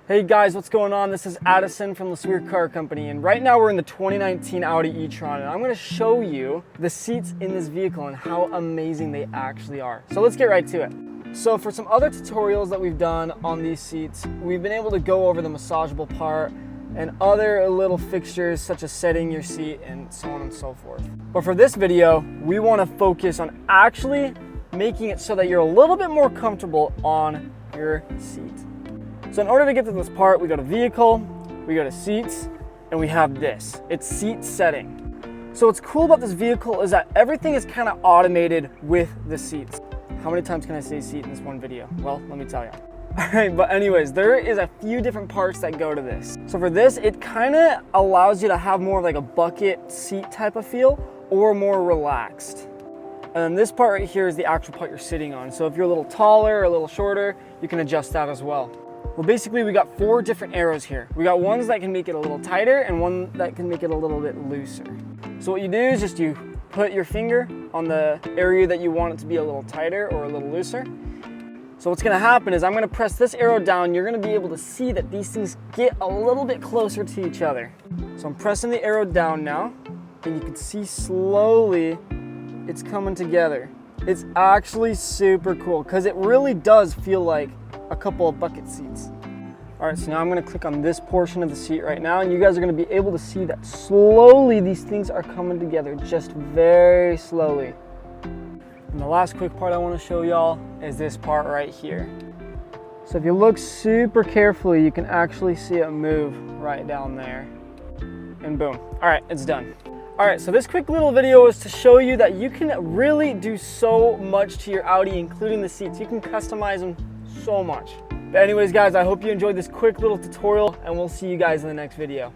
Hey guys, what's going on? This is Addison from LeSueur Car Company, and right now we're in the 2019 Audi e-tron, and I'm going to show you the seats in this vehicle and how amazing they actually are. So let's get right to it. So for some other tutorials that we've done on these seats, we've been able to go over the massageable part and other little fixtures such as setting your seat and so on and so forth. But for this video, we want to focus on actually making it so that you're a little bit more comfortable on your seat. So in order to get to this part, we go to vehicle, we go to seats, and we have this. It's seat setting. So what's cool about this vehicle is that everything is kind of automated with the seats. How many times can I say seat in this one video? Well, let me tell you. All right, but anyways, there is a few different parts that go to this. So for this, it kind of allows you to have more of like a bucket seat type of feel or more relaxed. And then this part right here is the actual part you're sitting on. So if you're a little taller or a little shorter, you can adjust that as well. Well, basically we got 4 different arrows here. We got ones that can make it a little tighter and one that can make it a little bit looser. So what you do is just you put your finger on the area that you want it to be a little tighter or a little looser. So what's gonna happen is I'm gonna press this arrow down. You're gonna be able to see that these things get a little bit closer to each other. So I'm pressing the arrow down now, and you can see slowly it's coming together. It's actually super cool because it really does feel like a couple of bucket seats. All right, so now I'm gonna click on this portion of the seat right now, and you guys are gonna be able to see that slowly these things are coming together, just very slowly. And the last quick part I wanna show y'all is this part right here. So if you look super carefully, you can actually see it move right down there. And boom, all right, it's done. All right, so this quick little video is to show you that you can really do so much to your Audi, including the seats. You can customize them so much. But anyways, guys, I hope you enjoyed this quick little tutorial, and we'll see you guys in the next video.